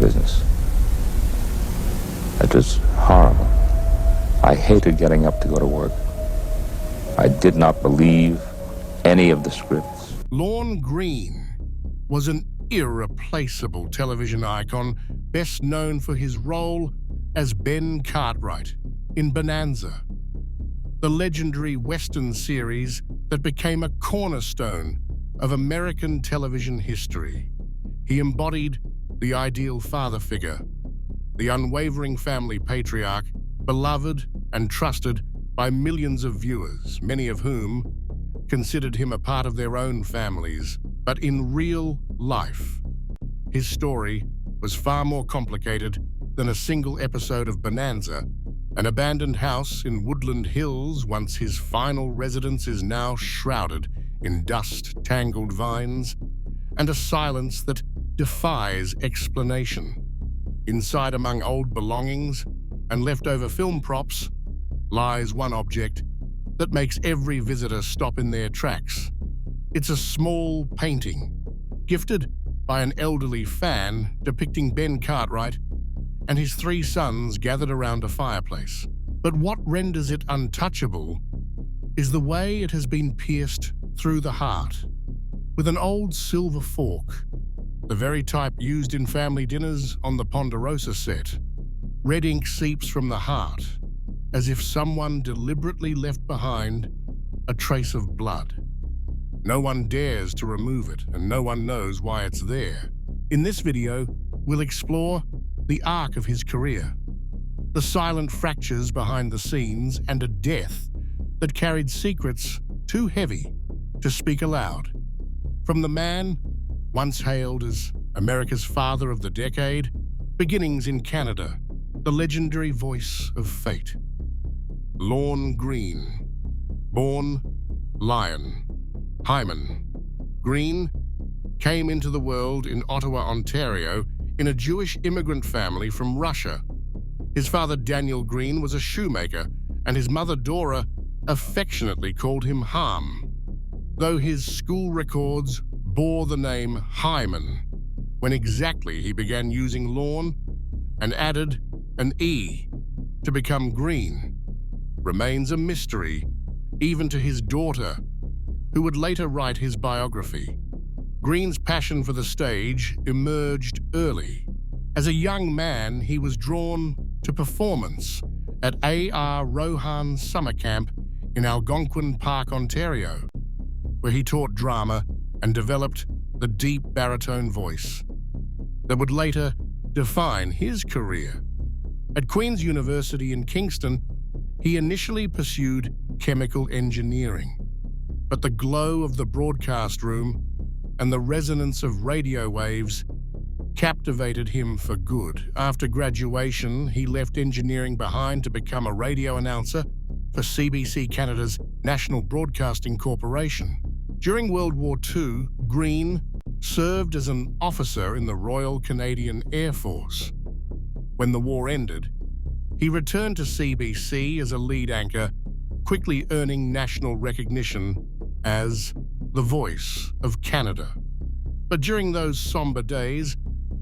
business. It was horrible. I hated getting up to go to work. I did not believe any of the scripts. Lorne Greene was an irreplaceable television icon, best known for his role as Ben Cartwright in Bonanza, the legendary Western series that became a cornerstone of American television history. He embodied the ideal father figure, the unwavering family patriarch, beloved and trusted by millions of viewers, many of whom considered him a part of their own families. But in real life, his story was far more complicated than a single episode of Bonanza. An abandoned house in Woodland Hills, once his final residence, is now shrouded in dust-tangled vines and a silence that defies explanation. Inside, among old belongings and leftover film props, lies one object that makes every visitor stop in their tracks. It's a small painting, gifted by an elderly fan depicting Ben Cartwright and his three sons gathered around a fireplace. But what renders it untouchable is the way it has been pierced through the heart with an old silver fork, the very type used in family dinners on the Ponderosa set. Red ink seeps from the heart, as if someone deliberately left behind a trace of blood. No one dares to remove it, and no one knows why it's there. In this video, we'll explore the arc of his career, the silent fractures behind the scenes, and a death that carried secrets too heavy to speak aloud. From the man once hailed as America's father of the decade, beginnings in Canada, the legendary voice of fate. Lorne Greene, born Lion Hyman Greene, came into the world in Ottawa, Ontario, in a Jewish immigrant family from Russia. His father, Daniel Greene, was a shoemaker, and his mother, Dora, affectionately called him Ham, though his school records bore the name Hyman. When exactly he began using Lorne and added an E to become Greene remains a mystery, even to his daughter, who would later write his biography. Greene's passion for the stage emerged early. As a young man, he was drawn to performance at A.R. Rohan Summer Camp in Algonquin Park, Ontario, where he taught drama and developed the deep baritone voice that would later define his career. At Queen's University in Kingston, he initially pursued chemical engineering, but the glow of the broadcast room and the resonance of radio waves captivated him for good. After graduation, he left engineering behind to become a radio announcer for CBC Canada's National Broadcasting Corporation. During World War II, Greene served as an officer in the Royal Canadian Air Force. When the war ended, he returned to CBC as a lead anchor, quickly earning national recognition as the voice of Canada. But during those somber days,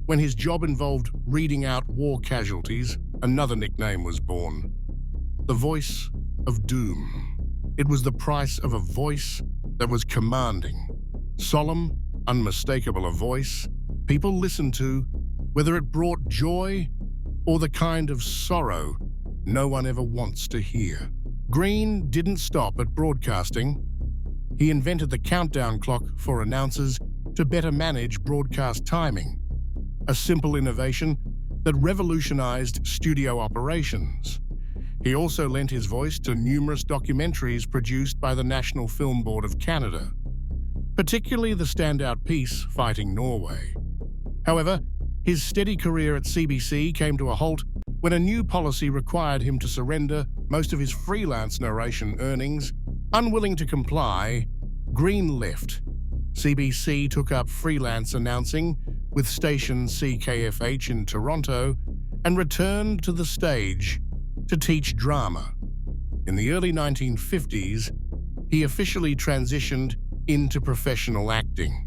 when his job involved reading out war casualties, another nickname was born: the voice of doom. It was the price of a voice that was commanding, solemn, unmistakable, a voice people listened to, whether it brought joy or the kind of sorrow no one ever wants to hear. Greene didn't stop at broadcasting. He invented the countdown clock for announcers to better manage broadcast timing, a simple innovation that revolutionized studio operations. He also lent his voice to numerous documentaries produced by the National Film Board of Canada, particularly the standout piece, Fighting Norway. However, his steady career at CBC came to a halt when a new policy required him to surrender most of his freelance narration earnings. Unwilling to comply, Greene left. CBC took up freelance announcing with station CKFH in Toronto and returned to the stage to teach drama. In the early 1950s, he officially transitioned into professional acting.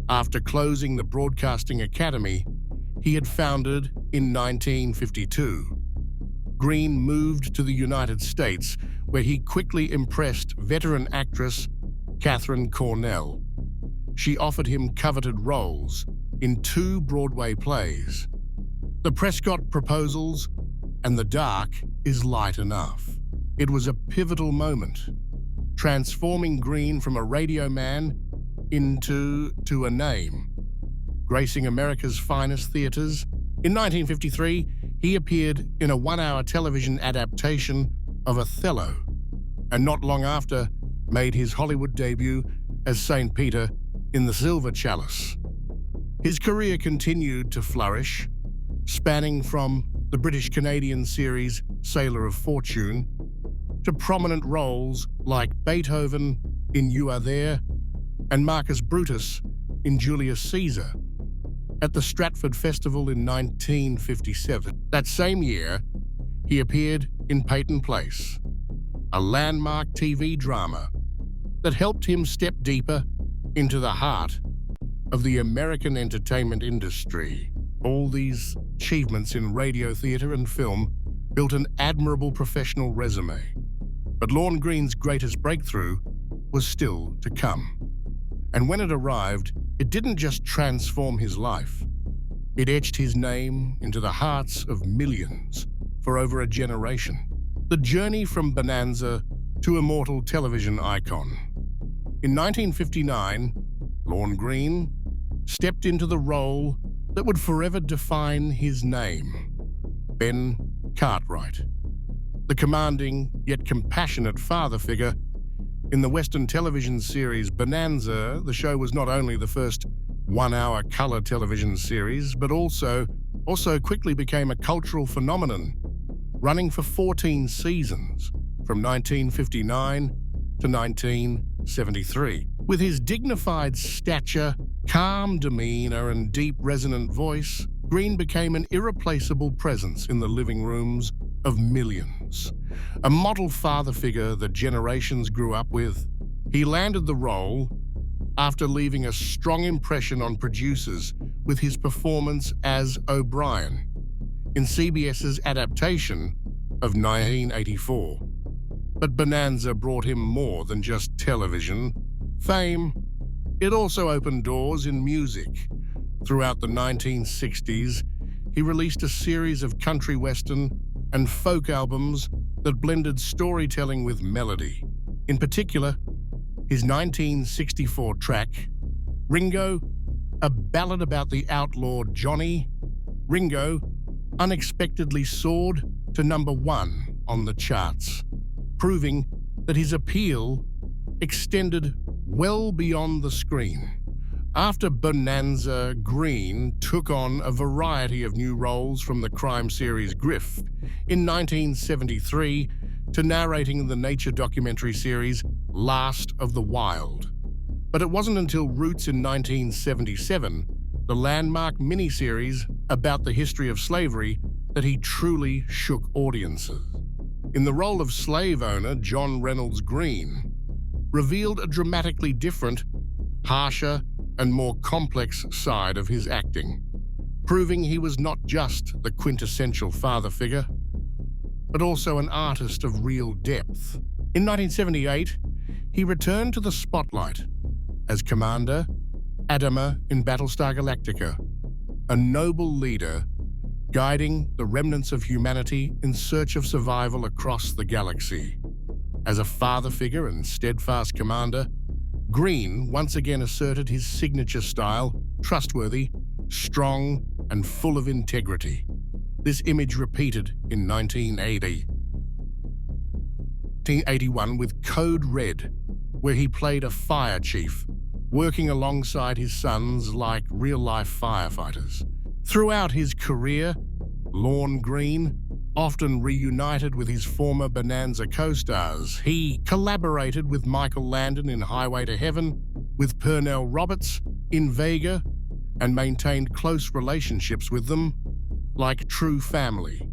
After closing the Broadcasting Academy, he had founded in 1952. Greene moved to the United States, where he quickly impressed veteran actress Katharine Cornell. She offered him coveted roles in 2 Broadway plays, The Prescott Proposals and The Dark is Light Enough. It was a pivotal moment, transforming Greene from a radio man into a name, gracing America's finest theaters. In 1953, he appeared in a 1-hour television adaptation of Othello, and not long after made his Hollywood debut as St. Peter in The Silver Chalice. His career continued to flourish, spanning from the British-Canadian series Sailor of Fortune to prominent roles like Beethoven in You Are There and Marcus Brutus in Julius Caesar. At the Stratford Festival in 1957. That same year, he appeared in Peyton Place, a landmark TV drama that helped him step deeper into the heart of the American entertainment industry. All these achievements in radio, theater, and film built an admirable professional resume. But Lorne Greene's greatest breakthrough was still to come. And when it arrived, it didn't just transform his life. It etched his name into the hearts of millions for over a generation. The journey from Bonanza to immortal television icon. In 1959, Lorne Greene stepped into the role that would forever define his name, Ben Cartwright. The commanding yet compassionate father figure in the Western television series Bonanza, the show was not only the first 1-hour color television series, but also quickly became a cultural phenomenon, running for 14 seasons from 1959 to 1973. With his dignified stature, calm demeanor, and deep resonant voice, Greene became an irreplaceable presence in the living rooms of millions. A model father figure that generations grew up with. He landed the role after leaving a strong impression on producers with his performance as O'Brien in CBS's adaptation of 1984. But Bonanza brought him more than just television fame. It also opened doors in music. Throughout the 1960s, he released a series of country western and folk albums that blended storytelling with melody. In particular, his 1964 track, Ringo, a ballad about the outlaw Johnny, Ringo unexpectedly soared to #1 on the charts, proving that his appeal extended well beyond the screen. After Bonanza, Greene took on a variety of new roles, from the crime series Griff in 1973 to narrating the nature documentary series Last of the Wild. But it wasn't until Roots in 1977, the landmark miniseries about the history of slavery, that he truly shook audiences. In the role of slave owner John Reynolds Greene revealed a dramatically different, harsher, and more complex side of his acting, proving he was not just the quintessential father figure, but also an artist of real depth. In 1978, he returned to the spotlight as Commander Adama in Battlestar Galactica, a noble leader guiding the remnants of humanity in search of survival across the galaxy. As a father figure and steadfast commander, Greene once again asserted his signature style, trustworthy, strong, and full of integrity. This image repeated in 1981 with Code Red, where he played a fire chief, working alongside his sons like real-life firefighters. Throughout his career, Lorne Greene often reunited with his former Bonanza co-stars. He collaborated with Michael Landon in Highway to Heaven, with Pernell Roberts in Vega, and maintained close relationships with them like true family.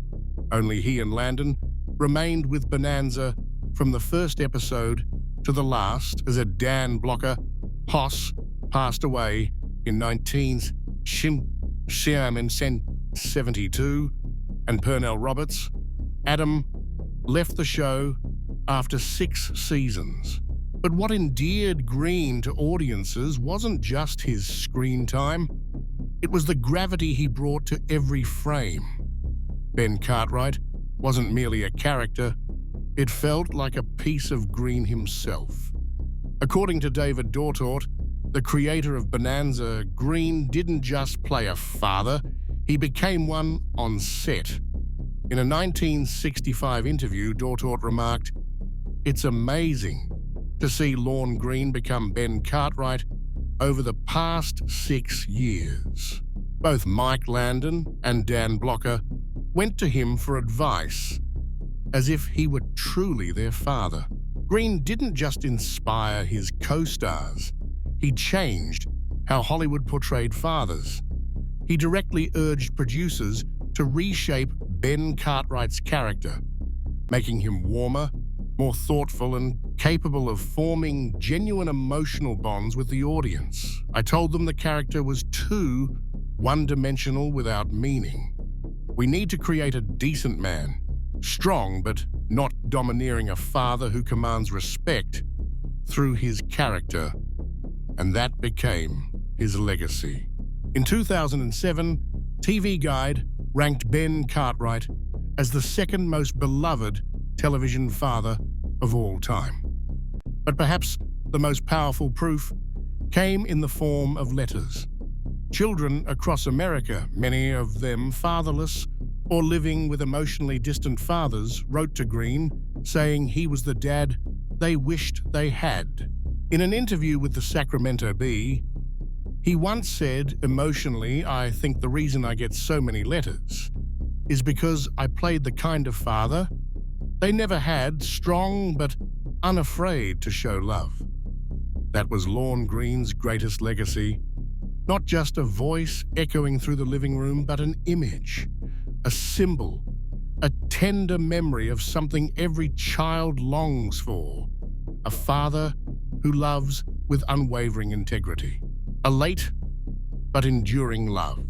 Only he and Landon remained with Bonanza from the first episode to the last, as a Dan Blocker, Hoss, passed away in Shyamalan sent 72, and Pernell Roberts, Adam left the show after 6 seasons. But what endeared Greene to audiences wasn't just his screen time, it was the gravity he brought to every frame. Ben Cartwright wasn't merely a character, it felt like a piece of Greene himself. According to David Dortort, the creator of Bonanza, Greene didn't just play a father, he became one on set. In a 1965 interview, Dortort remarked, "It's amazing to see Lorne Greene become Ben Cartwright over the past 6 years." Both Mike Landon and Dan Blocker went to him for advice, as if he were truly their father. Greene didn't just inspire his co-stars, he changed how Hollywood portrayed fathers. He directly urged producers to reshape Ben Cartwright's character, making him warmer, more thoughtful, and capable of forming genuine emotional bonds with the audience. "I told them the character was too one-dimensional without meaning. We need to create a decent man, strong but not domineering, a father who commands respect through his character." And that became his legacy. In 2007, TV Guide ranked Ben Cartwright as the second most beloved television father of all time. But perhaps the most powerful proof came in the form of letters. Children across America, many of them fatherless or living with emotionally distant fathers, wrote to Greene saying he was the dad they wished they had. In an interview with the Sacramento Bee, he once said emotionally, "I think the reason I get so many letters is because I played the kind of father they never had, strong but unafraid to show love." That was Lorne Greene's greatest legacy. Not just a voice echoing through the living room, but an image, a symbol, a tender memory of something every child longs for, a father who loves with unwavering integrity. A late but enduring love.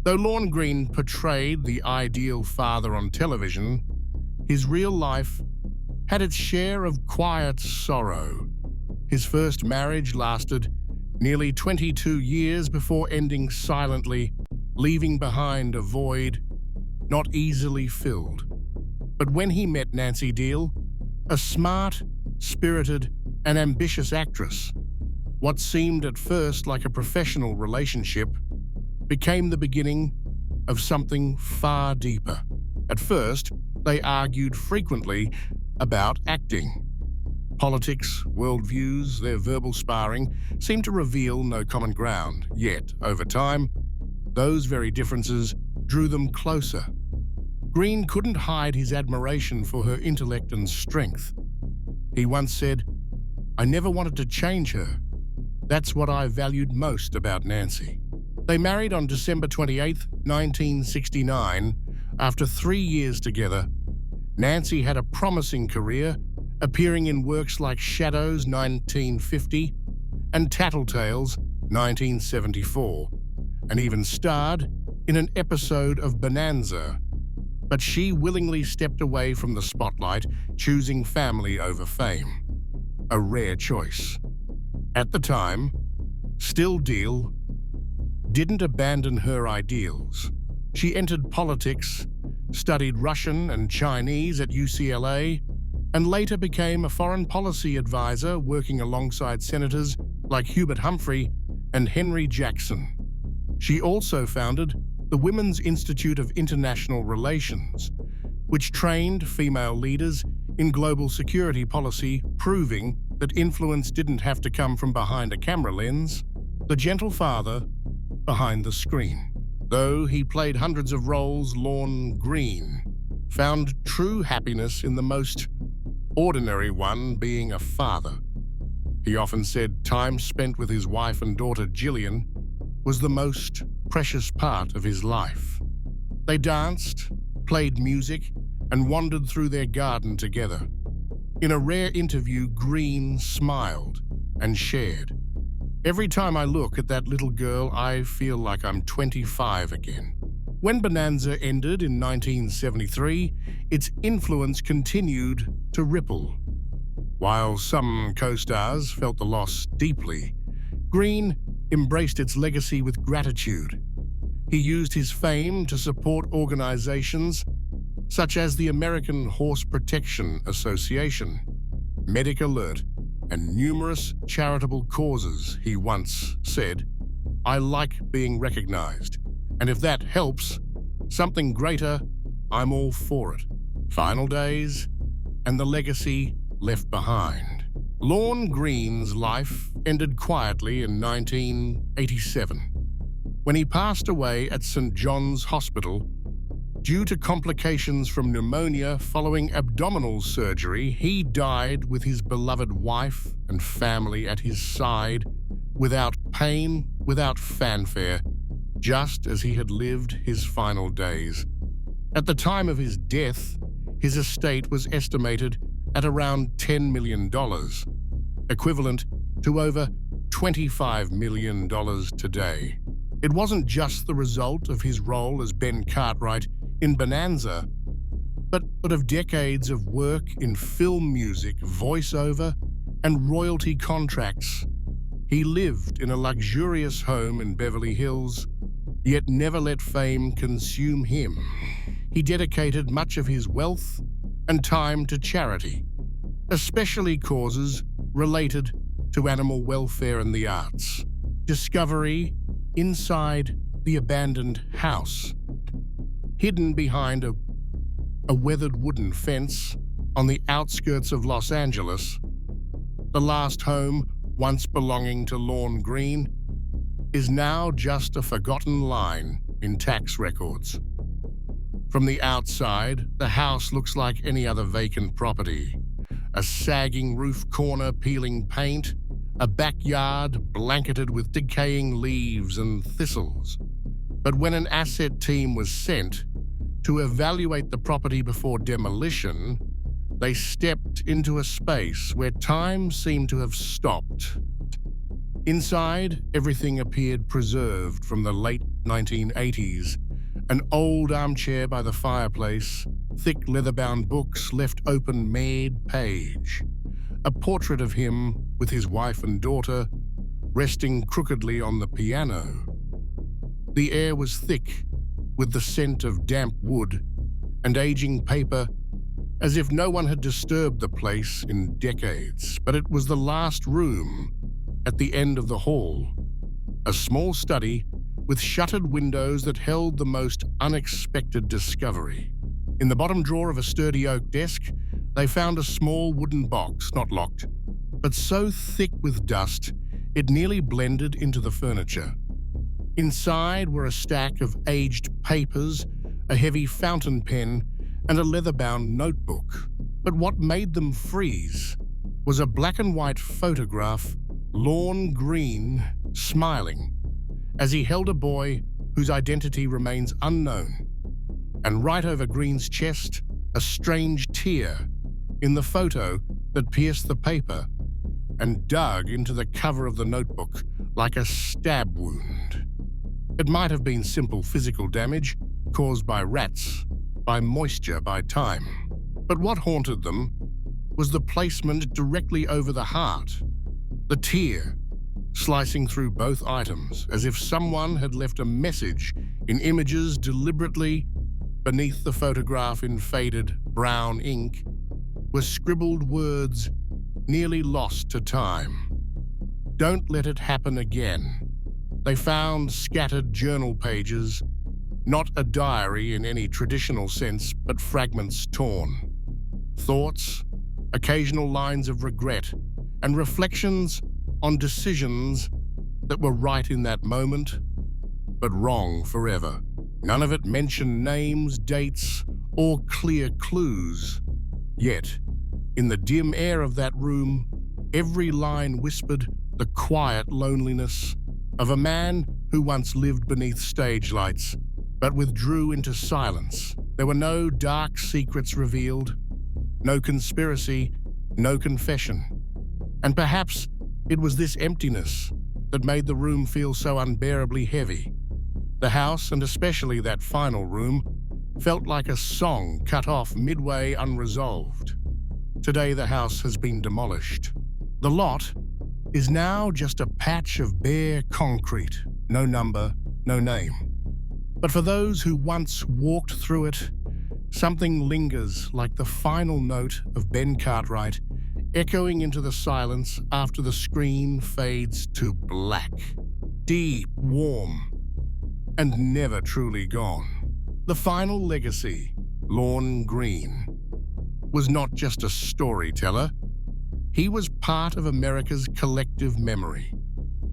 Though Lorne Greene portrayed the ideal father on television, his real life had its share of quiet sorrow. His first marriage lasted nearly 22 years before ending silently, leaving behind a void not easily filled. But when he met Nancy Deal, a smart, spirited, and ambitious actress, what seemed at first like a professional relationship became the beginning of something far deeper. At first, they argued frequently about acting. Politics, worldviews, their verbal sparring seemed to reveal no common ground. Yet, over time, those very differences drew them closer. Greene couldn't hide his admiration for her intellect and strength. He once said, "I never wanted to change her. That's what I valued most about Nancy." They married on December 28, 1969. After 3 years together, Nancy had a promising career, appearing in works like Shadows, 1950, and Tattletales, 1974, and even starred in an episode of Bonanza. But she willingly stepped away from the spotlight, choosing family over fame. A rare choice. At the time, Still Deal didn't abandon her ideals. She entered politics, studied Russian and Chinese at UCLA, and later became a foreign policy advisor working alongside senators like Hubert Humphrey and Henry Jackson. She also founded the Women's Institute of International Relations, which trained female leaders in global security policy, proving that influence didn't have to come from behind a camera lens. The gentle father behind the screen. Though he played hundreds of roles, Lorne Greene found true happiness in the most ordinary one, being a father. He often said time spent with his wife and daughter Gillian was the most precious part of his life. They danced, played music, and wandered through their garden together. In a rare interview, Greene smiled and shared, Every time I look at that little girl, I feel like I'm 25 again. When Bonanza ended in 1973, its influence continued to ripple. While some co-stars felt the loss deeply, Greene embraced its legacy with gratitude. He used his fame to support organizations such as the American Horse Protection Association, Medic Alert, and numerous charitable causes. He once said, "I like being recognized, and if that helps something greater, I'm all for it." Final days and the legacy left behind. Lorne Greene's life ended quietly in 1987, when he passed away at St. John's Hospital due to complications from pneumonia following abdominal surgery. He died with his beloved wife and family at his side, without pain, without fanfare, just as he had lived his final days. At the time of his death, his estate was estimated at around $10 million, equivalent to over $25 million today. It wasn't just the result of his role as Ben Cartwright in Bonanza, but of decades of work in film music, voiceover, and royalty contracts. He lived in a luxurious home in Beverly Hills, yet never let fame consume him. He dedicated much of his wealth and time to charity, especially causes related to animal welfare and the arts. Discovery inside the abandoned house, hidden behind a weathered wooden fence on the outskirts of Los Angeles, the last home once belonging to Lorne Greene, is now just a forgotten line in tax records. From the outside, the house looks like any other vacant property. A sagging roof corner peeling paint, a backyard blanketed with decaying leaves and thistles. But when an asset team was sent to evaluate the property before demolition, they stepped into a space where time seemed to have stopped. Inside, everything appeared preserved from the late 1980s. An old armchair by the fireplace, thick leather-bound books left open mid-page. A portrait of him with his wife and daughter resting crookedly on the piano. The air was thick with the scent of damp wood and aging paper, as if no one had disturbed the place in decades. But it was the last room at the end of the hall, a small study with shuttered windows that held the most unexpected discovery. In the bottom drawer of a sturdy oak desk, they found a small wooden box, not locked, but so thick with dust it nearly blended into the furniture. Inside were a stack of aged papers, a heavy fountain pen, and a leather-bound notebook. But what made them freeze was a black-and-white photograph, Lorne Greene smiling, as he held a boy whose identity remains unknown. And right over Greene's chest, a strange tear in the photo that pierced the paper and dug into the cover of the notebook like a stab wound. It might have been simple physical damage caused by rats, by moisture, by time. But what haunted them was the placement directly over the heart, the tear slicing through both items, as if someone had left a message in images deliberately. Beneath the photograph in faded brown ink were scribbled words nearly lost to time. "Don't let it happen again." They found scattered journal pages, not a diary in any traditional sense, but fragments torn. Thoughts, occasional lines of regret, and reflections on decisions that were right in that moment, but wrong forever. None of it mentioned names, dates, or clear clues. Yet, in the dim air of that room, every line whispered the quiet loneliness of a man who once lived beneath stage lights, but withdrew into silence. There were no dark secrets revealed, no conspiracy, no confession. And perhaps it was this emptiness, that made the room feel so unbearably heavy. The house, and especially that final room, felt like a song cut off midway unresolved. Today the house has been demolished. The lot is now just a patch of bare concrete, no number, no name. But for those who once walked through it, something lingers like the final note of Ben Cartwright echoing into the silence after the screen fades to black. Deep, warm, and never truly gone. The final legacy, Lorne Greene, was not just a storyteller. He was part of America's collective memory.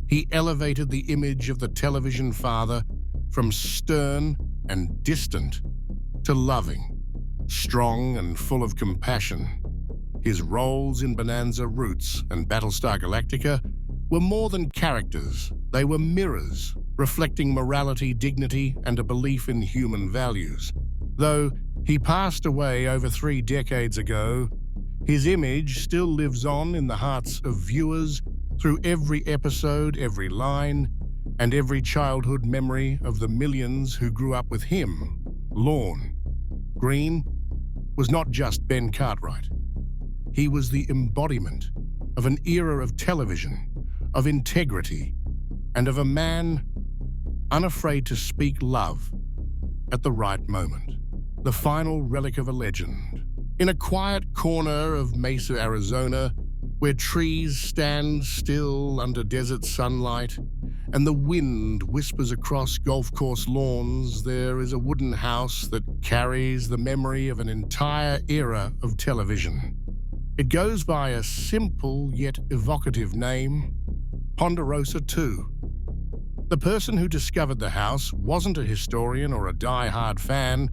He elevated the image of the television father from stern and distant to loving, strong and full of compassion. His roles in Bonanza, Roots, and Battlestar Galactica were more than characters. They were mirrors, reflecting morality, dignity, and a belief in human values. Though he passed away over 3 decades ago, his image still lives on in the hearts of viewers through every episode, every line, and every childhood memory of the millions who grew up with him. Lorne Greene was not just Ben Cartwright. He was the embodiment of an era of television, of integrity, and of a man unafraid to speak love at the right moment. The final relic of a legend. In a quiet corner of Mesa, Arizona, where trees stand still under desert sunlight and the wind whispers across golf course lawns, there is a wooden house that carries the memory of an entire era of television. It goes by a simple yet evocative name, Ponderosa 2. The person who discovered the house wasn't a historian or a die-hard fan,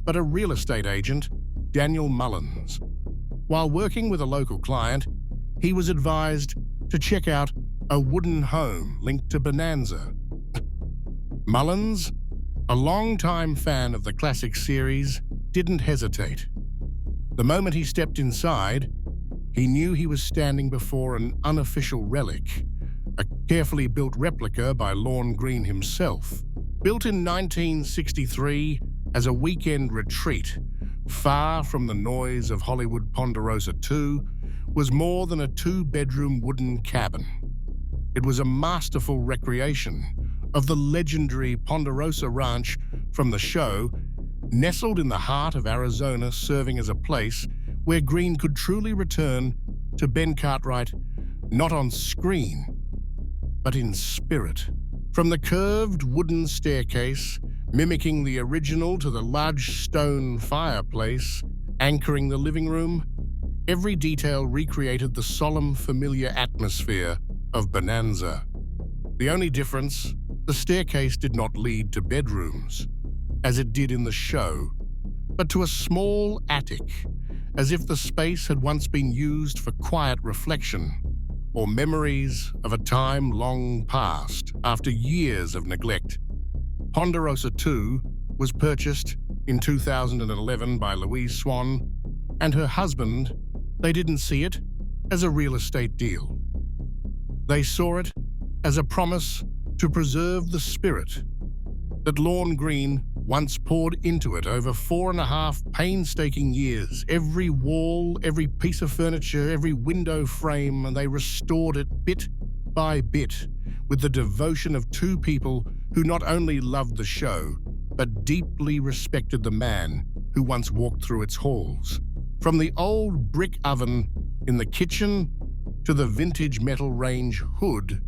but a real estate agent, Daniel Mullins. While working with a local client, he was advised to check out a wooden home linked to Bonanza. Mullins, a longtime fan of the classic series, didn't hesitate. The moment he stepped inside, he knew he was standing before an unofficial relic, a carefully built replica by Lorne Greene himself. Built in 1963 as a weekend retreat, far from the noise of Hollywood, Ponderosa 2 was more than a 2-bedroom wooden cabin. It was a masterful recreation of the legendary Ponderosa Ranch from the show, nestled in the heart of Arizona, serving as a place where Greene could truly return to Ben Cartwright, not on screen, but in spirit. From the curved wooden staircase, mimicking the original, to the large stone fireplace anchoring the living room, every detail recreated the solemn, familiar atmosphere of Bonanza. The only difference, the staircase did not lead to bedrooms, as it did in the show, but to a small attic, as if the space had once been used for quiet reflection or memories of a time long past after years of neglect. Ponderosa 2 was purchased in 2011 by Louise Swan and her husband. They didn't see it as a real estate deal. They saw it as a promise to preserve the spirit that Lorne Greene once poured into it over 4.5 painstaking years. Every wall, every piece of furniture, every window frame, and they restored it bit by bit with the devotion of 2 people who not only loved the show, but deeply respected the man who once walked through its halls. From the old brick oven in the kitchen to the vintage metal range hood,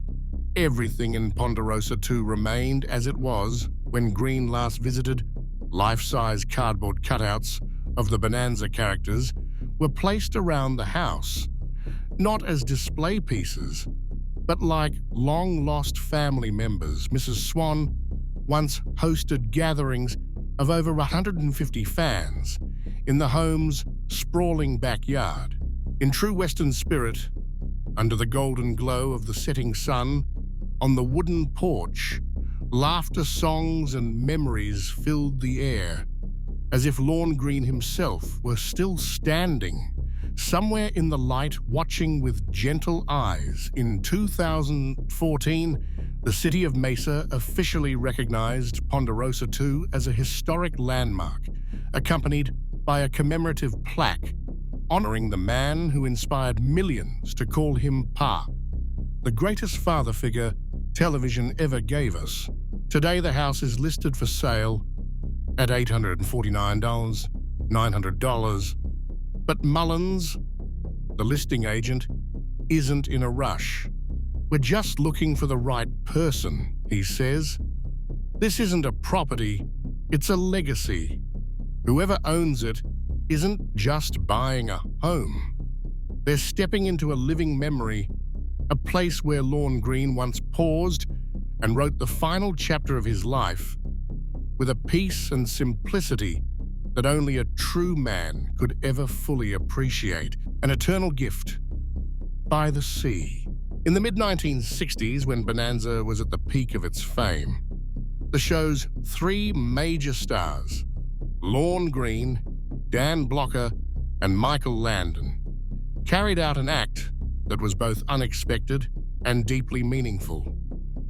everything in Ponderosa 2 remained as it was when Greene last visited. Life-size cardboard cutouts of the Bonanza characters were placed around the house, not as display pieces, but like long-lost family members. Mrs. Swan once hosted gatherings of over 150 fans in the home's sprawling backyard. In true Western spirit, under the golden glow of the setting sun, on the wooden porch, laughter, songs, and memories filled the air, as if Lorne Greene himself were still standing, Somewhere in the light, watching with gentle eyes, in 2014, the city of Mesa officially recognized Ponderosa II as a historic landmark, accompanied by a commemorative plaque honoring the man who inspired millions to call him Pa, the greatest father figure television ever gave us. Today, the house is listed for sale at $849, $900. But Mullins, the listing agent, isn't in a rush. "We're just looking for the right person," he says. "This isn't a property, it's a legacy. Whoever owns it isn't just buying a home. They're stepping into a living memory, a place where Lorne Greene once paused and wrote the final chapter of his life with a peace and simplicity that only a true man could ever fully appreciate, an eternal gift by the sea." In the mid-1960s, when Bonanza was at the peak of its fame, the show's three major stars, Lorne Greene, Dan Blocker, and Michael Landon, carried out an act that was both unexpected and deeply meaningful.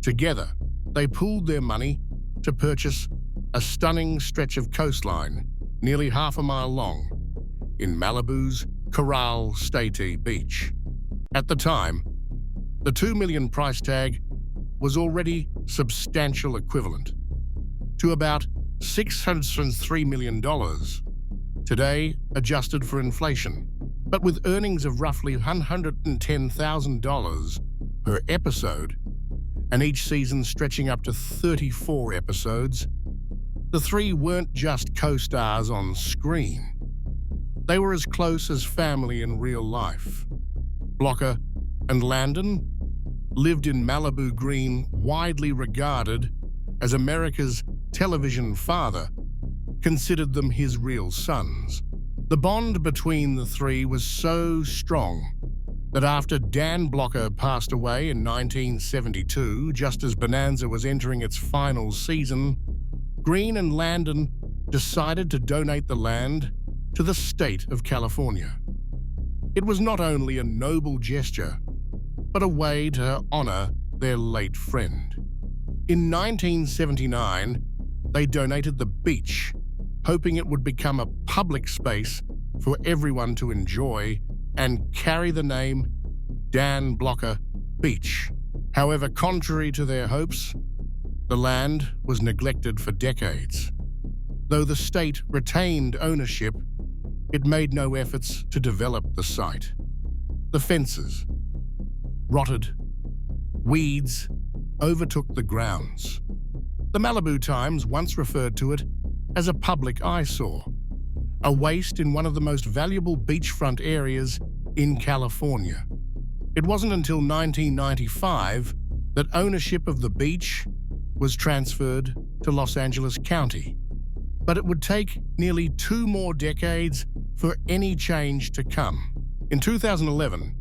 Together, they pooled their money to purchase a stunning stretch of coastline nearly half a mile long in Malibu's Coral Statey Beach. At the time, the $2 million price tag was already substantial equivalent to about $603 million, today adjusted for inflation. But with earnings of roughly $110,000 per episode, and each season stretching up to 34 episodes, the three weren't just co-stars on screen. They were as close as family in real life. Blocker and Landon lived in Malibu Green, widely regarded as America's television father, considered them his real sons. The bond between the three was so strong that after Dan Blocker passed away in 1972, just as Bonanza was entering its final season, Greene and Landon decided to donate the land to the state of California. It was not only a noble gesture, but a way to honor their late friend. In 1979, they donated the beach, hoping it would become a public space for everyone to enjoy and carry the name Dan Blocker Beach. However, contrary to their hopes, the land was neglected for decades. Though the state retained ownership, it made no efforts to develop the site. The fences rotted, weeds overtook the grounds. The Malibu Times once referred to it as a public eyesore, a waste in one of the most valuable beachfront areas in California. It wasn't until 1995 that ownership of the beach was transferred to Los Angeles County, but it would take nearly 2 more decades for any change to come. In 2011,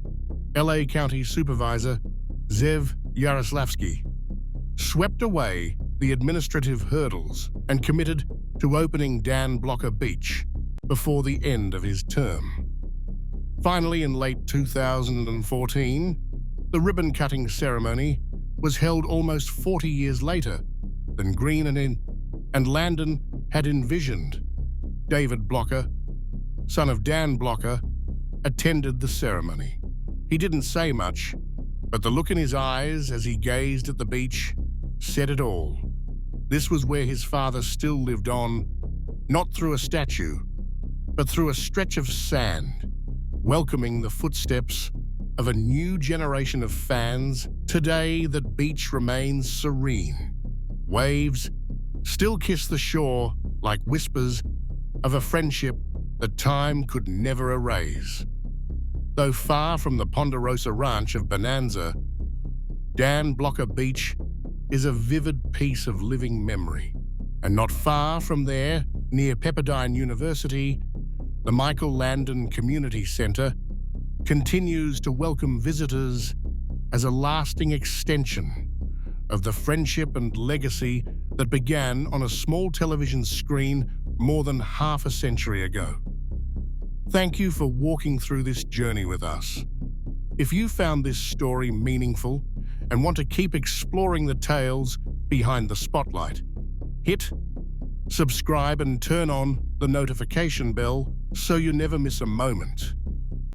LA County Supervisor Zev Yaroslavsky swept away the administrative hurdles and committed to opening Dan Blocker Beach before the end of his term. Finally, in late 2014, the ribbon-cutting ceremony was held almost 40 years later than Greene and Landon had envisioned. David Blocker, son of Dan Blocker, attended the ceremony. He didn't say much, but the look in his eyes as he gazed at the beach said it all. This was where his father still lived on, not through a statue, but through a stretch of sand, welcoming the footsteps of a new generation of fans. Today, that beach remains serene. Waves still kiss the shore like whispers of a friendship that time could never erase. Though far from the Ponderosa Ranch of Bonanza, Dan Blocker Beach is a vivid piece of living memory. And not far from there, near Pepperdine University, the Michael Landon Community Center continues to welcome visitors as a lasting extension of the friendship and legacy that began on a small television screen more than half a century ago. Thank you for walking through this journey with us. If you found this story meaningful and want to keep exploring the tales behind the spotlight, hit subscribe and turn on the notification bell so you never miss a moment.